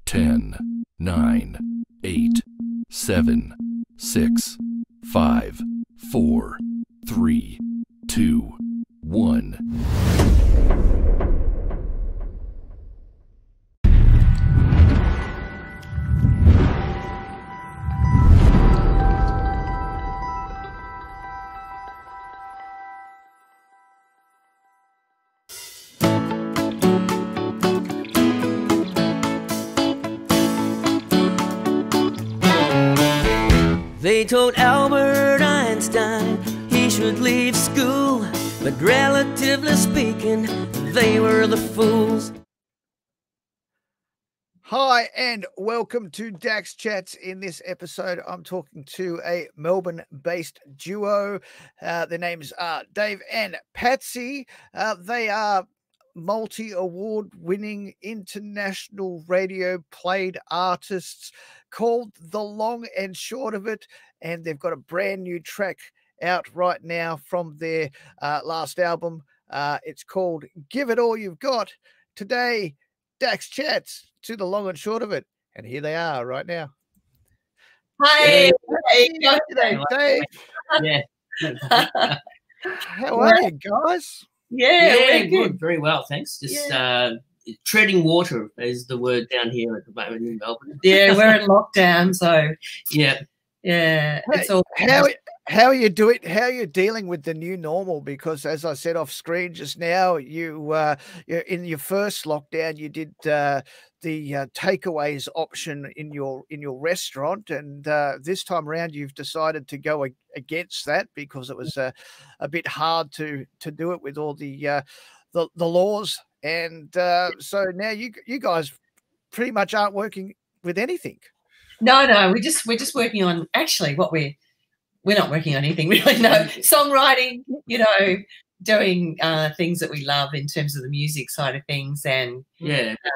10, 9, 8, 7, 6, 5, 4, 3, 2, 1. They told Albert Einstein he should leave school, but relatively speaking, they were the fools. Hi, and welcome to Dax Chats. In this episode, I'm talking to a Melbourne-based duo. Their names are Dave and Patsy. They are multi-award-winning international radio played artists called The Long and Short of It, and they've got a brand new track out right now from their last album. It's called Give It All You've Got. Today, Dax Chats to The Long and Short of It, and here they are right now. Hi, G'day, Dave. Yeah. How are you guys? Yeah, good. Very well, thanks. Just treading water is the word down here at the moment in Melbourne. Yeah, we're in lockdown, so yeah. It's all How are you doing? How are you dealing with the new normal? Because as I said off screen just now, you in your first lockdown, you did the takeaways option in your restaurant, and this time around, you've decided to go against that because it was a bit hard to do it with all the laws, and so now you guys pretty much aren't working with anything. No, we're just working on actually what we're not working on anything really. No, songwriting, doing things that we love in terms of the music side of things, and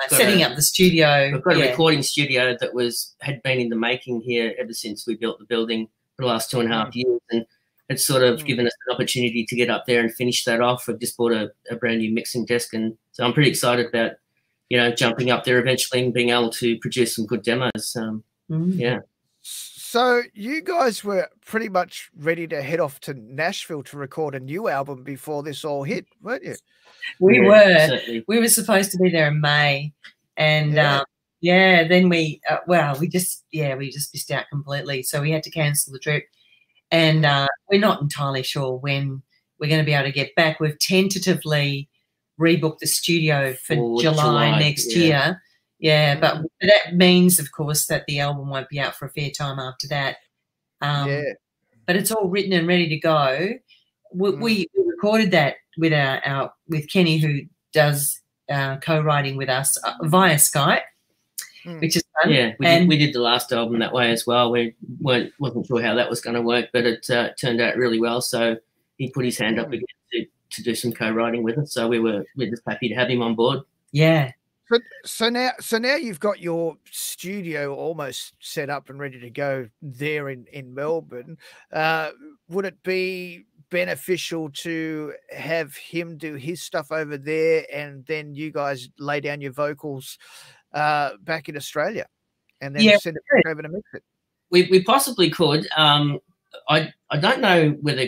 setting up the studio. We've got a recording studio that had been in the making here ever since we built the building for the last 2.5 years, and it's sort of given us an opportunity to get up there and finish that off. We've just bought a brand new mixing desk, and so I'm pretty excited about jumping up there eventually and being able to produce some good demos. Yeah. So you guys were pretty much ready to head off to Nashville to record a new album before this all hit, weren't you? We were. Certainly. We were supposed to be there in May, and then we just missed out completely. So we had to cancel the trip, and we're not entirely sure when we're going to be able to get back. We've tentatively rebooked the studio for July next year. Yeah, but that means, of course, that the album won't be out for a fair time after that. But it's all written and ready to go. We recorded that with with Kenny, who does co-writing with us via Skype, which is fun. Yeah, we did the last album that way as well. We wasn't sure how that was going to work, but it turned out really well. So he put his hand up again to do some co-writing with us. So we're just happy to have him on board. Yeah. So now you've got your studio almost set up and ready to go there in Melbourne. Would it be beneficial to have him do his stuff over there and then you guys lay down your vocals back in Australia and then send it back over to mix it? We possibly could. I don't know whether,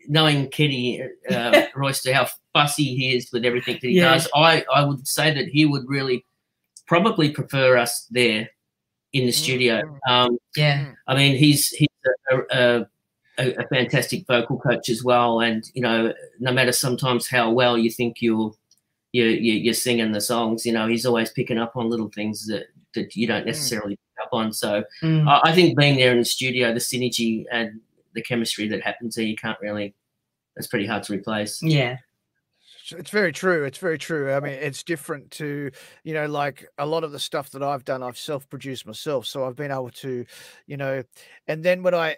knowing Kenny Royster, how fussy he is with everything that he does, I would say that he would really probably prefer us there in the studio. I mean, he's a fantastic vocal coach as well, and no matter sometimes how well you think you're singing the songs, he's always picking up on little things that you don't necessarily pick up on. So I think being there in the studio, the synergy and the chemistry that happens there, that's pretty hard to replace. Yeah. It's very true. It's very true. I mean, it's different to, like a lot of the stuff that I've done, I've self-produced myself. So I've been able to, and then when I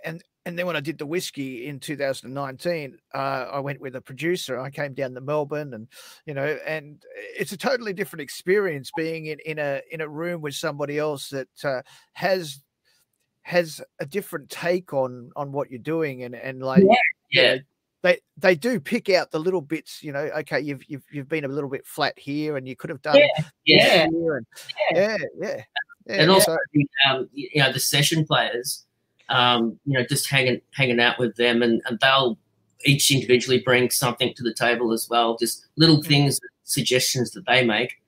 did the whiskey in 2019, I went with a producer. I came down to Melbourne, and and it's a totally different experience being in a room with somebody else that has a different take on what you're doing, and like they do pick out the little bits, okay, you've been a little bit flat here and you could have done here. and also the session players, just hanging out with them, and they'll each individually bring something to the table as well, just little things, suggestions that they make.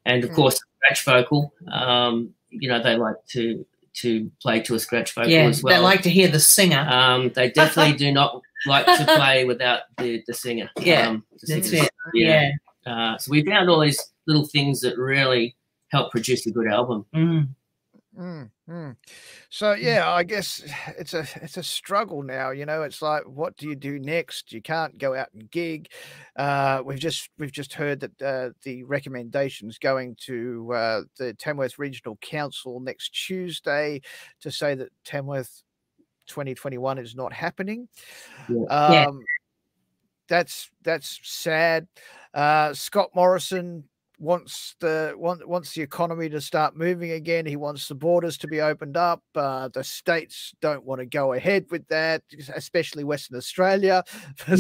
And of course, scratch vocal, they like to play to a scratch vocal as well. They like to hear the singer. They definitely do not like to play without the singer. That's it. So we found all these little things that really help produce a good album. So I guess it's a struggle now. It's like, what do you do next? You can't go out and gig. We've just heard that the recommendations going to the Tamworth Regional Council next Tuesday to say that Tamworth 2021 is not happening. That's sad. Scott Morrison wants the economy to start moving again. He wants the borders to be opened up. The states don't want to go ahead with that, especially Western Australia. For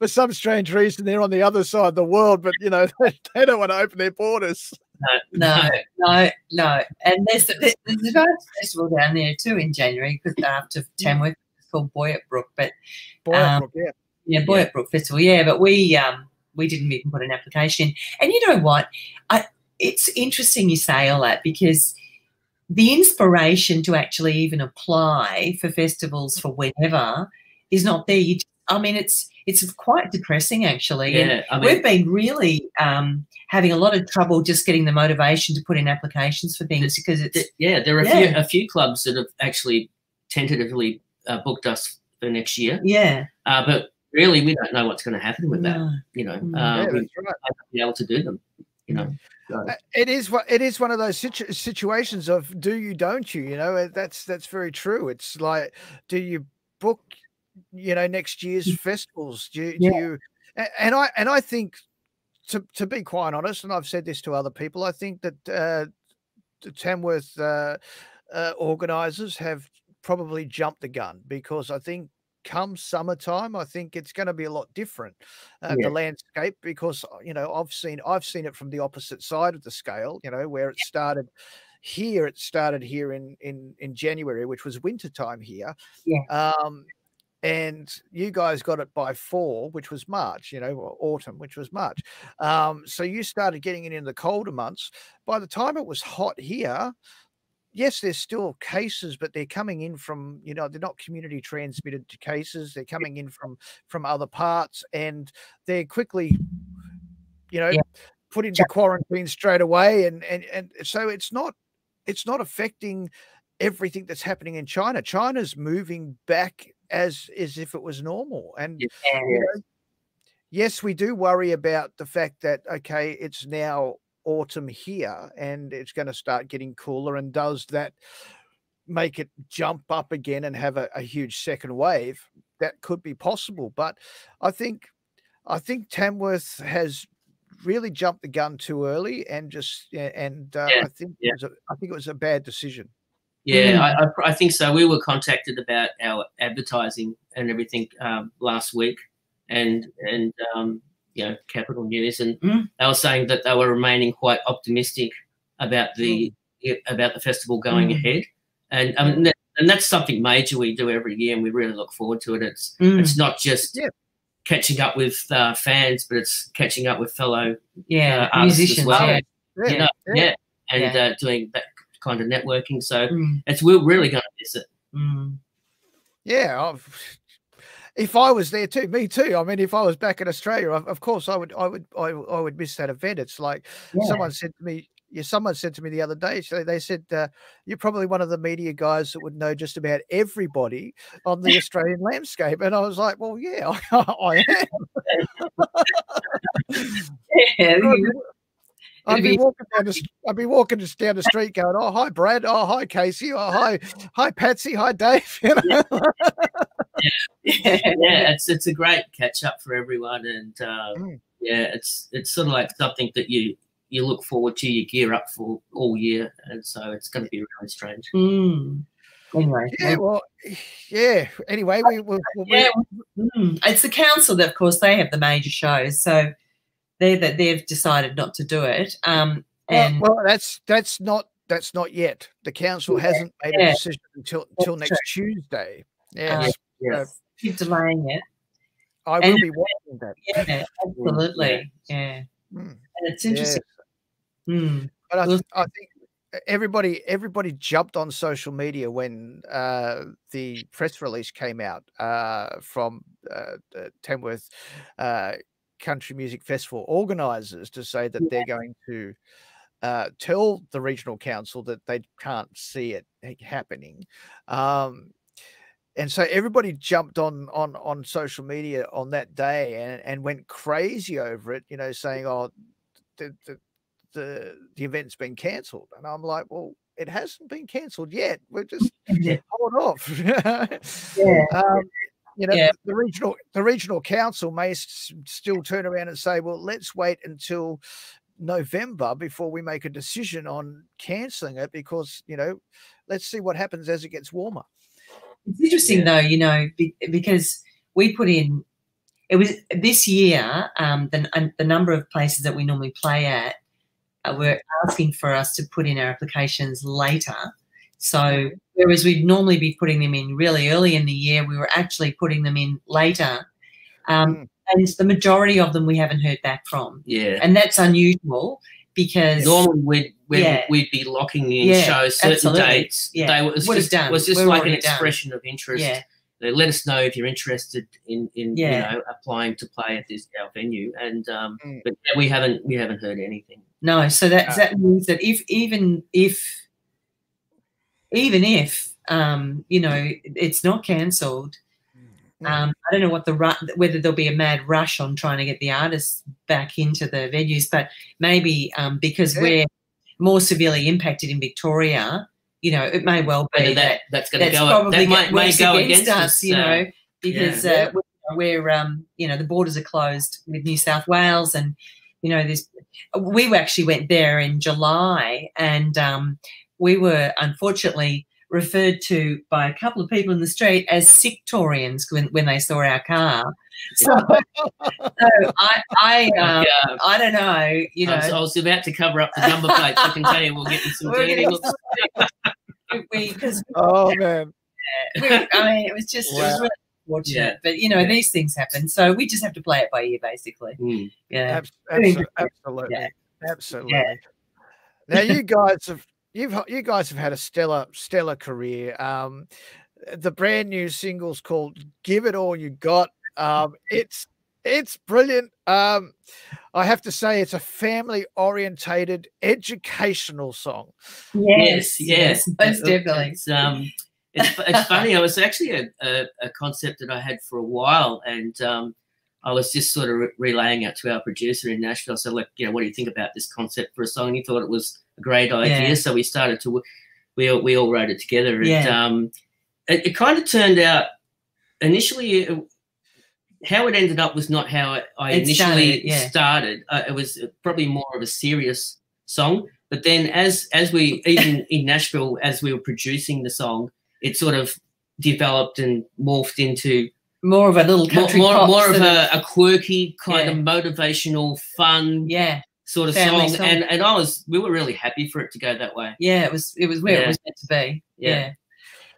some strange reason, they're on the other side of the world, but they don't want to open their borders. No. And there's a dance festival down there too in January, because after Tamworth, it's called Boyett Brook. But Boyett Brook Festival. But we didn't even put an application in. And you know what? It's interesting you say all that, because the inspiration to actually even apply for festivals for whenever is not there. It's quite depressing, actually. We've been really having a lot of trouble just getting the motivation to put in applications for things, because there are a few clubs that have actually tentatively booked us for next year. But really, we don't know what's going to happen with that. We might not be able to do them. So. It is one of those situations of do you, don't you? That's very true. It's like, do you book next year's festivals? Do you? And I think, to be quite honest, and I've said this to other people, I think that the Tamworth organisers have probably jumped the gun, because I think come summertime, I think it's going to be a lot different, the landscape, because I've seen it from the opposite side of the scale. Where it started here. It started here in January, which was winter time here. And you guys got it by fall, which was March, or autumn, which was March. So you started getting it in the colder months. By the time it was hot here, yes, there's still cases, but they're coming in from, they're not community transmitted cases. They're coming in from other parts, and they're quickly, put into quarantine straight away. And so it's not affecting everything that's happening in China. China's moving back as if it was normal. And yes, we do worry about the fact that, okay, it's now autumn here and it's going to start getting cooler, and does that make it jump up again and have a huge second wave? That could be possible, but I think Tamworth has really jumped the gun too early, and I think it was a bad decision. I think so. We were contacted about our advertising and everything last week, and Capital News, and they were saying that they were remaining quite optimistic about the festival going ahead, and and that's something major we do every year, and we really look forward to it. It's not just catching up with fans, but it's catching up with fellow musicians as well. And doing that kind of networking. So we're really going to miss it. If I was there too, me too. I mean, if I was back in Australia, of course I would miss that event. It's like someone said to me the other day, they said, you're probably one of the media guys that would know just about everybody on the Australian landscape. And I was like, well, yeah, I am. I'd be walking just down the street going, oh, hi, Brad. Oh, hi, Casey. Oh, hi, Patsy. Hi, Dave. It's a great catch up for everyone, and it's sort of like something that you look forward to, you gear up for all year, and so it's going to be really strange. Anyway, Anyway, it's the council that, of course, they have the major shows, so they've decided not to do it. Well, that's not that's not yet. The council hasn't made a decision until next Tuesday. Yes. Keep delaying it. I will be watching that. Yeah, absolutely. Yeah. And it's interesting. Yes. But I think everybody jumped on social media when the press release came out from the Tamworth Country Music Festival organisers to say that they're going to tell the regional council that they can't see it happening. And so everybody jumped on social media on that day and went crazy over it, you know, saying, "Oh, the event's been cancelled." And I'm like, well, it hasn't been cancelled yet. We're just hold off. You know, the regional council may still turn around and say, well, let's wait until November before we make a decision on cancelling it, because, you know, let's see what happens as it gets warmer. It's interesting though, you know, because we put in, it was this year, the number of places that we normally play at were asking for us to put in our applications later. So whereas we'd normally be putting them in really early in the year, we were actually putting them in later. And the majority of them we haven't heard back from. Yeah. And that's unusual, because normally we'd be locking in shows, certain dates. Yeah. It was just like an expression of interest. Yeah. They let us know if you're interested in you know, applying to play at our venue, and but we haven't heard anything. No, so that means that even if you know, it's not cancelled, I don't know whether there'll be a mad rush on trying to get the artists back into the venues, but maybe because we're more severely impacted in Victoria, you know, it may well be that's going to go. That may go against us, you know, because we're you know, the borders are closed with New South Wales, and you know, we actually went there in July, and we were unfortunately referred to by a couple of people in the street as Sicktorians when they saw our car. So I don't know, you know. I was about to cover up the number plates. I can tell you, we'll get you some dirty looks. Oh man! I mean, it was just it was really unfortunate, but you know, these things happen, so we just have to play it by ear, basically. Yeah, absolutely. Now you guys have had a stellar career. The brand new single's called "Give It All You Got." It's brilliant. I have to say, it's a family-orientated, educational song. Yes, most definitely. It's funny. It was actually a concept that I had for a while, and I was just sort of relaying it to our producer in Nashville. So, like, you know, what do you think about this concept for a song? And he thought it was a great idea, so we started to we all wrote it together. And it kind of turned out initially. How it ended up was not how I initially started. It was probably more of a serious song. But then as we, even in Nashville, as we were producing the song, it sort of developed and morphed into more of a little country pop, more of a quirky kind of motivational, fun sort of song. And we were really happy for it to go that way. Yeah, it was where it was meant to be. Yeah.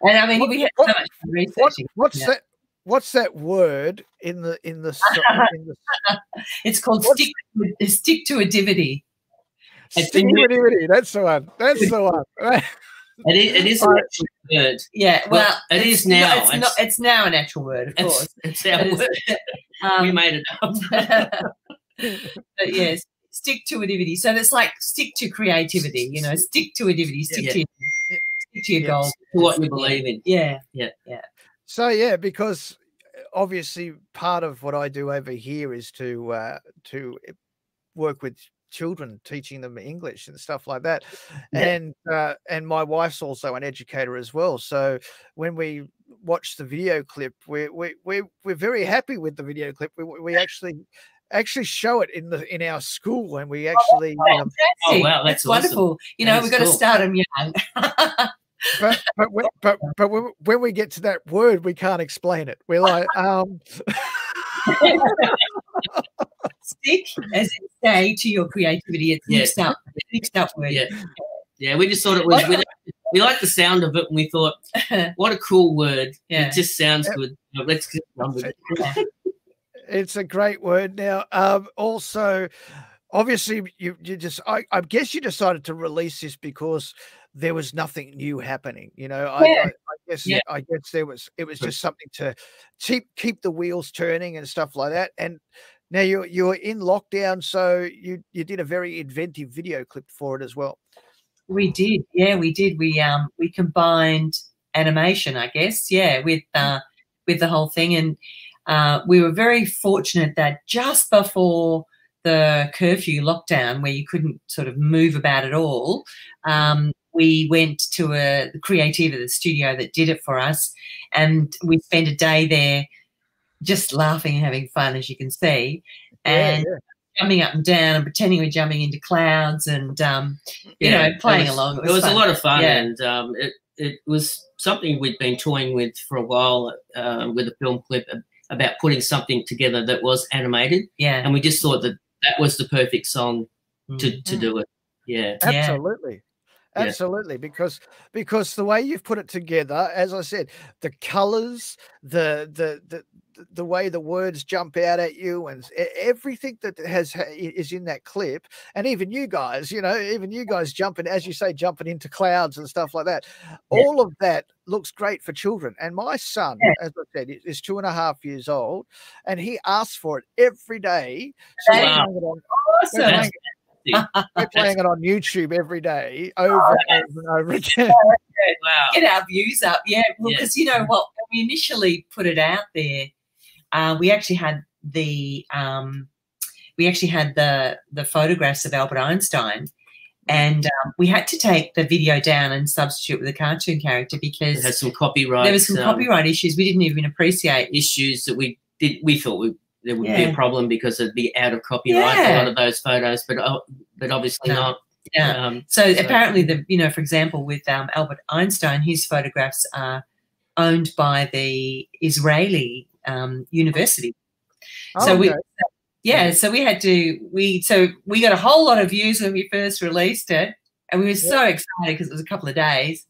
And I mean, we had so much researching. What's that word in the It's called stick-to-ativity. Stick-to-ativity. That's the one. That's the one. It is an actual word. Yeah, well, it is now. It's now an actual word, of course. It's our word. We made it up. But yes, stick-to-ativity. So it's like stick to creativity, you know, stick-to-ativity, stick to your goals. To what you believe in. Yeah. So because obviously part of what I do over here is to work with children, teaching them English and stuff like that. And my wife's also an educator as well. So when we watch the video clip, we're very happy with the video clip. We actually show it in our school, and we actually oh wow, that's wonderful. Awesome. You know, we've got to start them young. But when we get to that word, we can't explain it. We're like, stick as in stay to your creativity. It's mixed up. It's mixed up word. Yeah, we just thought it was. We liked the sound of it, and we thought, what a cool word. Yeah. It just sounds good. Let's get on with it. It's a great word. Now, also, obviously, you just I guess you decided to release this because there was nothing new happening. You know, I guess I guess it was just something to keep the wheels turning and stuff like that. And now you're in lockdown, so you did a very inventive video clip for it as well. We did, yeah, we did. We combined animation, I guess, with the whole thing, and we were very fortunate that just before the curfew lockdown, where you couldn't sort of move about at all, we went to the creative, the studio that did it for us, and we spent a day there just laughing and having fun, as you can see, and jumping up and down and pretending we're jumping into clouds and, you know, playing along. It was a lot of fun, and it was something we'd been toying with for a while with a film clip about putting something together that was animated. Yeah. And we just thought that was the perfect song to do it. Yeah. Absolutely. Absolutely, because the way you've put it together, as I said, the colors, the way the words jump out at you, and everything that is in that clip, and even you guys, you know, jumping, as you say, jumping into clouds and stuff like that. All of that looks great for children. And my son, as I said, is 2.5 years old, and he asks for it every day. So Awesome. we're playing it on YouTube every day, over and over again. Wow. Get our views up, because you know what, when we initially put it out there, we actually had the photographs of Albert Einstein, and we had to take the video down and substitute with a cartoon character because it has some copyright. There was some copyright issues we didn't even appreciate. Issues that we thought there would be a problem because it'd be out of copyright, a lot of those photos, but obviously not. Yeah. So apparently, for example, with Albert Einstein, his photographs are owned by the Israeli university. So we had to we got a whole lot of views when we first released it, and we were so excited because it was a couple of days,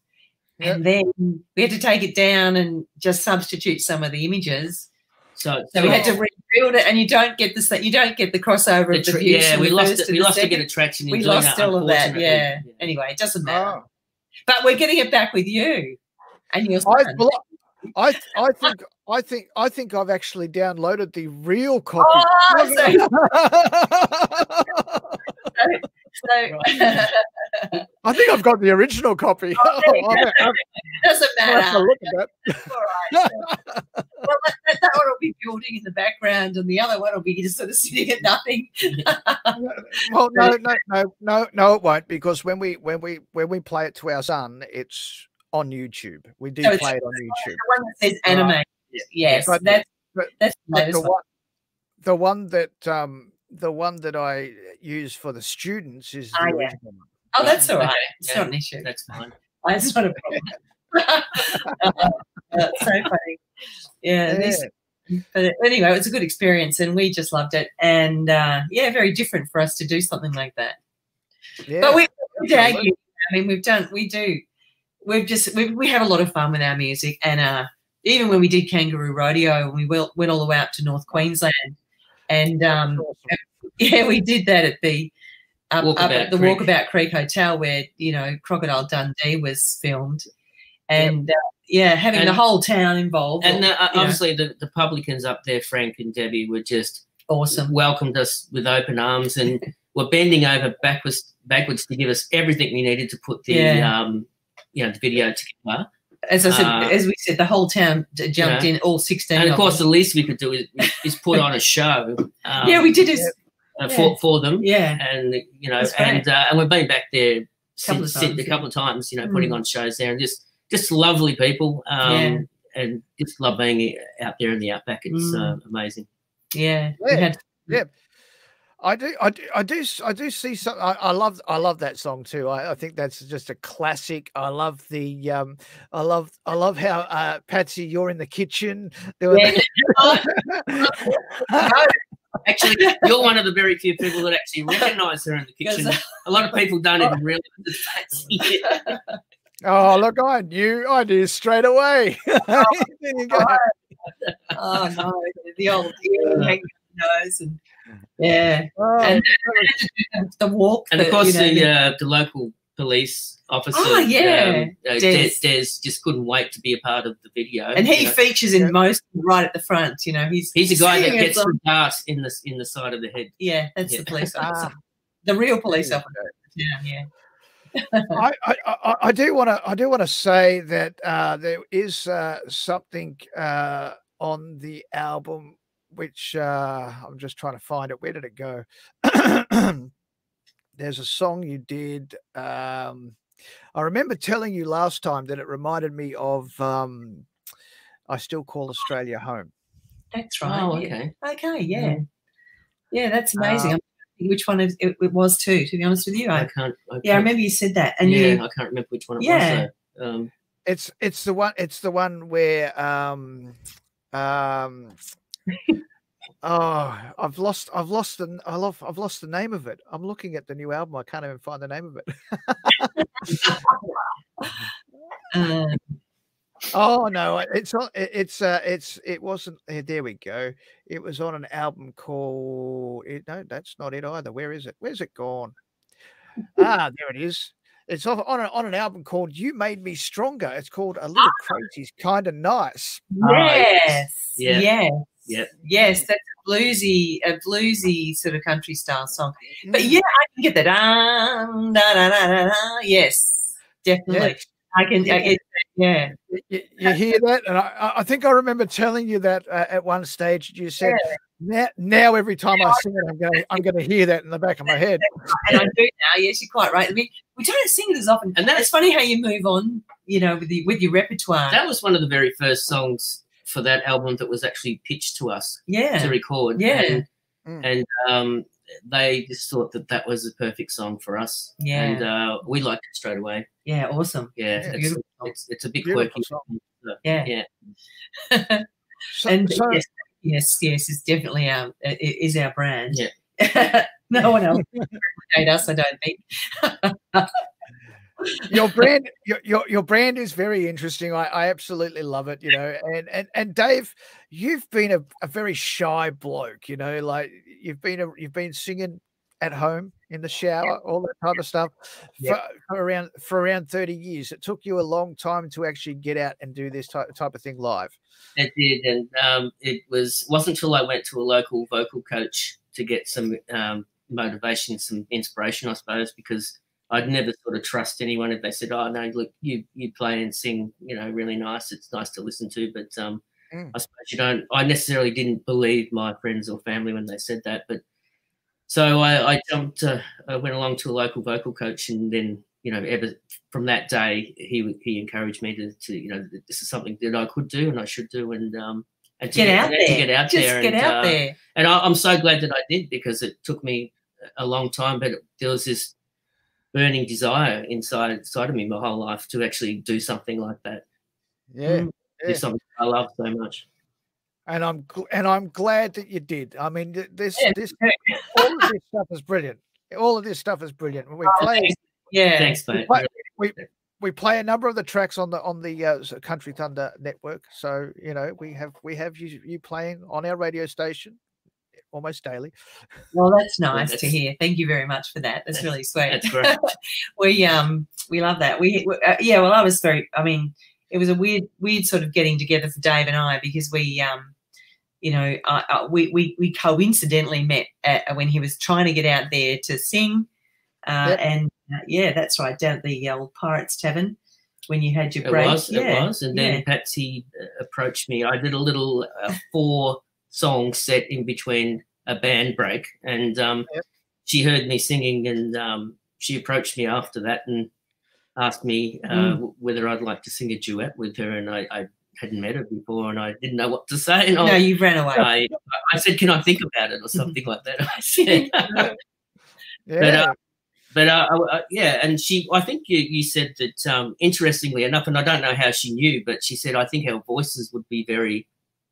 and then we had to take it down and just substitute some of the images. So we had to rebuild it, and you don't get the crossover of the views. Yeah, we lost a bit of traction. We lost all of that. Yeah. Anyway, it doesn't matter. But we're getting it back with you and your son. I think I've actually downloaded the real copy. I think I've got the original copy. Doesn't matter. Look at that. All right. Well, that one will be building in the background, and the other one will be just sort of sitting at nothing. Well, no, it won't, because when we play it to our son, it's on YouTube. We do play it on YouTube. The one that says anime. Yes, but that's the one that I use for the students is the original one. Oh, that's all right. It's not an issue. That's fine. It's not a problem. That's so funny. But anyway, it was a good experience, and we just loved it. And very different for us to do something like that. Yeah, but we tag you. I mean, we have a lot of fun with our music, and even when we did Kangaroo Rodeo, we went all the way up to North Queensland, and we did that at the Walkabout Creek Hotel, where Crocodile Dundee was filmed, and having the whole town involved. And obviously the publicans up there, Frank and Debbie, were just awesome. Welcomed us with open arms, and were bending over backwards to give us everything we needed to put the the video together. As I said, as we said, the whole town jumped in, all 16. And of course, the least we could do is put on a show. We did it for them. Yeah, and and we've been back there a couple of times. Putting on shows there, and just lovely people. And just love being out there in the outback. It's amazing. Yeah. I do see some. I love that song too. I think that's just a classic. I love the I love how Patsy, you're in the kitchen doing Actually, you're one of the very few people that actually recognise her in the kitchen. A lot of people don't even realise it's Patsy. Oh, look, I knew straight away. There you go. Oh no, the old ear hanging nose and and the walk. And of course, the local police officer. Oh yeah, Des just couldn't wait to be a part of the video. And he features in most right at the front. You know, he's a guy that gets the dart in the side of the head. Yeah, that's the police officer, the real police officer. Yeah. I do want to say that there is something on the album which I'm just trying to find it. Where did it go? There's a song you did. I remember telling you last time that it reminded me of I Still Call Australia Home. That's right. Oh, okay. Okay, yeah. Yeah, that's amazing. Which one it was to be honest with you. I can't. I remember you said that. And I can't remember which one it was. Though. It's the one where oh, I've lost the name of it. I'm looking at the new album. I can't even find the name of it. Oh no, it's not. It wasn't. There we go. It was on an album called. No, that's not it either. Where is it? Where's it gone? There it is. It's on an album called "You Made Me Stronger." It's called "A Little Crazy's Kind of Nice." Yes. Yeah. Yes, that's a bluesy sort of country style song. But yeah, I can get that. Da, da, da, da, da. Yes, definitely. Yes. I can. Yeah. You hear that? And I think I remember telling you that at one stage. You said, "Now every time I sing it, I'm going to hear that in the back of my head." And I do now. Yes, you're quite right. I mean, we don't sing it as often, and it's funny how you move on. You know, with your repertoire. That was one of the very first songs for that album that was actually pitched to us. To record. Yeah. And they just thought that was the perfect song for us. Yeah. And we liked it straight away. Yeah, awesome. Yeah, it's a bit quirky song. Yeah. Yes, it's definitely our brand. Yeah. No one else can replicate us, I don't think. Your brand is very interesting. I absolutely love it, you know. And Dave, you've been a very shy bloke, you know, like you've been singing at home in the shower, all that type of stuff for around 30 years. It took you a long time to actually get out and do this type of thing live. It did, and it wasn't until I went to a local vocal coach to get some motivation, some inspiration, I suppose, because I'd never sort of trust anyone if they said, "Oh no, look, you play and sing, you know, really nice. It's nice to listen to." But I suppose you don't. I necessarily didn't believe my friends or family when they said that. But so I jumped. I went along to a local vocal coach, and then ever from that day, he encouraged me to you know, this is something that I could do and I should do, and to get out there. And I'm so glad that I did, because it took me a long time, but there was this burning desire inside of me my whole life to actually do something like that. Do something I love so much. And I'm glad that you did. I mean, this all of this stuff is brilliant. All of this stuff is brilliant. We play, thanks, mate. We play a number of the tracks on the Country Thunder network. So we have you playing on our radio station almost daily. Well, that's nice to hear. Thank you very much for that. That's really sweet. That's great. we love that. Well, I was very. I mean, it was a weird sort of getting together for Dave and I, because we coincidentally met when he was trying to get out there to sing, and that's right, down at the old Pirates Tavern when you had your break. It was, and then Patsy approached me. I did a little 4-song set in between a band break, and she heard me singing, and she approached me after that and asked me whether I'd like to sing a duet with her, and I hadn't met her before, and I didn't know what to say. And you ran away. I said, "Can I think about it?" or something like that. I said, and I think you said that, interestingly enough, and I don't know how she knew, but she said, "I think our voices would be very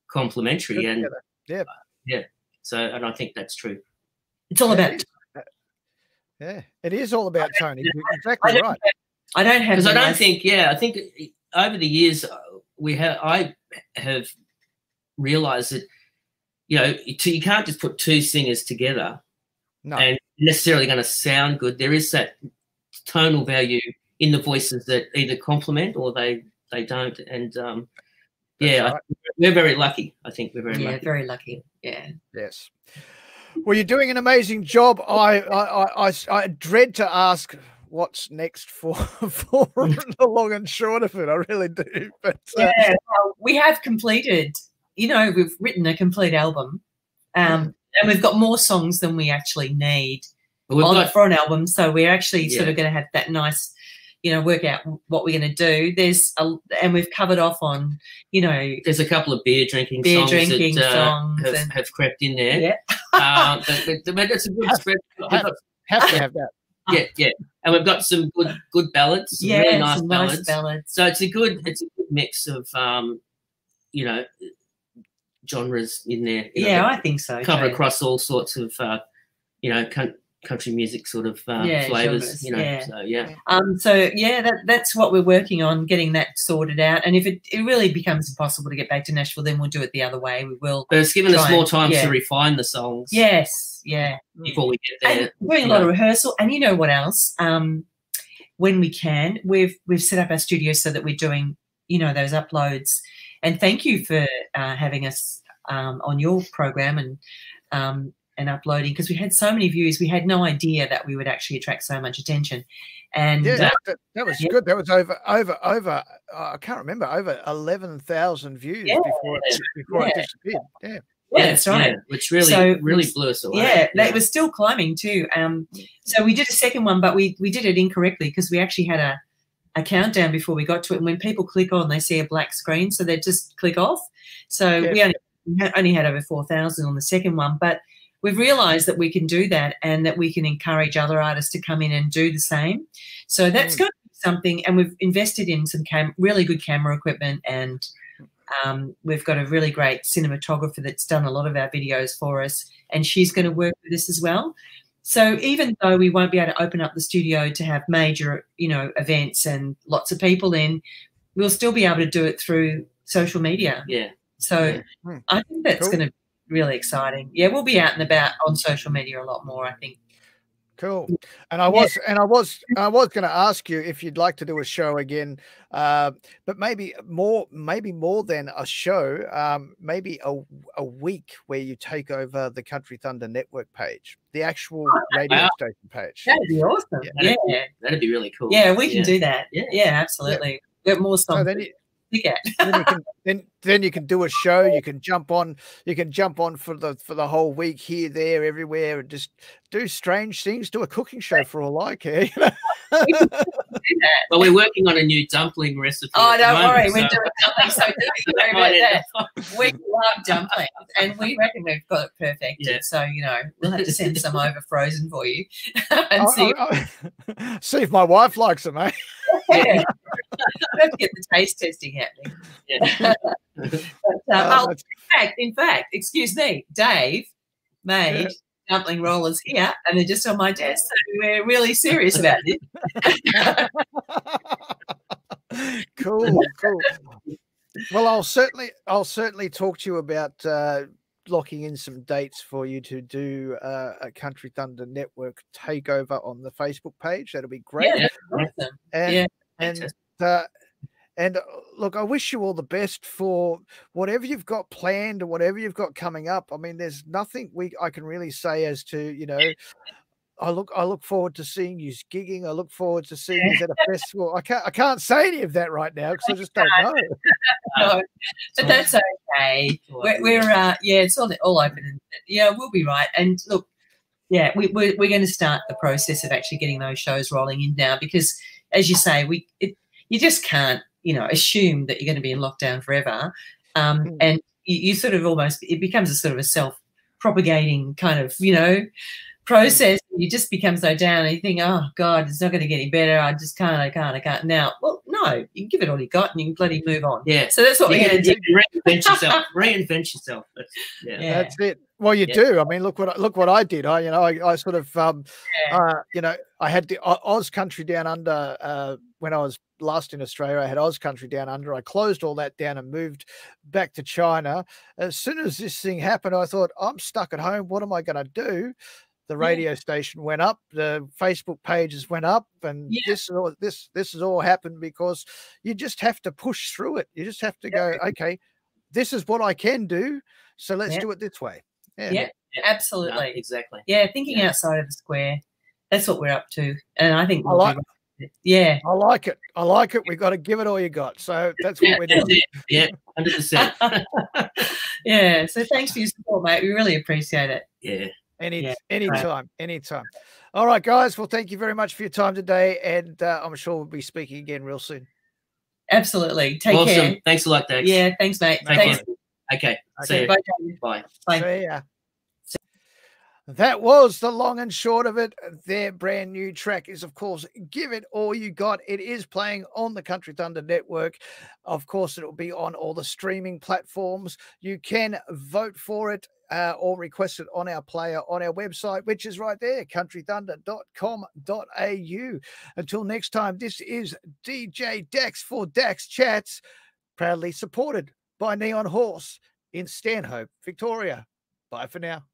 complementary." And So, and I think that's true. It's all about. Yeah, it is all about Tony. You're exactly right. I don't have because I think over the years I have realised that you can't just put two singers together and necessarily going to sound good. There is that tonal value in the voices that either complement or they don't. And right. We're very lucky. I think we're very lucky. Yeah, very lucky. Yeah. Yes. Well, you're doing an amazing job. I dread to ask what's next for the long and short of it. I really do. But well, we have completed. We've written a complete album, and we've got more songs than we actually need for an album. So we're actually sort of going to have that nice, work out what we're going to do. And we've covered off on, there's a couple of beer drinking songs that have crept in there. Yeah. But it's a good spread. Have to have that. Yeah. And we've got some good ballads, some really nice ballads. So it's a good mix of genres in there. I think so. Cover across all sorts of country music sort of flavors. Genres, that's what we're working on, getting that sorted out. And if it really becomes impossible to get back to Nashville, then we'll do it the other way. We will. But it's given us more time to refine the songs. Yes, yeah. Before we get there, and we're doing a lot of rehearsal. And you know what else? When we can, we've set up our studio so that we're doing those uploads. And thank you for having us on your program and uploading, because we had so many views. We had no idea that we would actually attract so much attention. And that was good. That was over I can't remember, over 11,000 views before it disappeared. Yeah, that's right. Yeah, which really blew us away. Yeah, it was still climbing too. So we did a second one, but we did it incorrectly because we actually had a countdown before we got to it. And when people click on, they see a black screen, so they just click off. So we only had over 4,000 on the second one, but we've realised that we can do that and that we can encourage other artists to come in and do the same. So that's going to be something, and we've invested in some really good camera equipment, and we've got a really great cinematographer that's done a lot of our videos for us, and she's going to work with us as well. So even though we won't be able to open up the studio to have major, events and lots of people in, we'll still be able to do it through social media. Yeah. So I think that's going to be really exciting. Yeah, we'll be out and about on social media a lot more, I think. Cool. And I was going to ask you if you'd like to do a show again, but maybe more than a show, maybe a week where you take over the Country Thunder Network page, the actual radio station page. That'd be awesome. Yeah, that'd be really cool. Yeah, we can do that. Yeah, absolutely. We've got more songs. So then you can do a show. You can jump on for the whole week, here, there, everywhere, and just do strange things. Do a cooking show for all I care. Well, we're working on a new dumpling recipe. Oh, don't worry, we're doing dumplings. So don't worry about that. We love dumplings, and we reckon we've got it perfect. Yeah. So we'll have to send some over frozen for you and see if my wife likes them, eh? Yeah. I have to get the taste testing happening. Yeah. But, in fact, excuse me, Dave made dumpling rollers here, and they're just on my desk. So we're really serious about this. Cool. Well, I'll certainly talk to you about locking in some dates for you to do a Country Thunder Network takeover on the Facebook page. That'll be great. Yeah, awesome. And look, I wish you all the best for whatever you've got planned or whatever you've got coming up. I mean, there's nothing I can really say as to, I look forward to seeing you gigging. I look forward to seeing you at a festival. I can't say any of that right now because I just don't know. No, but that's okay. We're it's all open. We'll be right. And look, we're going to start the process of actually getting those shows rolling in now, because, as you say, you just can't, assume that you're going to be in lockdown forever. And you sort of it becomes a sort of a self-propagating kind of, process. You just become so down and you think, oh God, it's not going to get any better. I can't. Now, well, no, you can give it all you got and you can bloody move on. Yeah. So that's what we're going to do. Reinvent yourself. That's it. Well, you Yeah. do. I mean, look what I did. I sort of I had the Oz Country Down Under when I was last in Australia. I had Oz Country Down Under. I closed all that down and moved back to China. As soon as this thing happened, I thought, I'm stuck at home. What am I going to do? The radio station went up, the Facebook pages went up, and this has all happened because you just have to push through it. You just have to go, okay, this is what I can do, so let's do it this way. Yeah, absolutely. No, exactly. Yeah, thinking outside of the square. That's what we're up to. And I think I like it. Yeah. I like it. I like it. We've got to give it all you got. So that's what we're doing. Yeah, 100%. Yeah. So thanks for your support, mate. We really appreciate it. Yeah. Anytime. All right, guys. Well, thank you very much for your time today. And I'm sure we'll be speaking again real soon. Absolutely. Take care. Thanks a lot, Dax. Yeah, thanks, mate. Thanks. Okay. See you. Bye. Bye. Bye. See ya. That was the long and short of it. Their brand new track is, of course, Give It All You Got. It is playing on the Country Thunder Network. Of course, it will be on all the streaming platforms. You can vote for it or request it on our player on our website, which is right there, countrythunder.com.au. Until next time, this is DJ Dax for Dax Chats, proudly supported by Neon Horse in Stanhope, Victoria. Bye for now.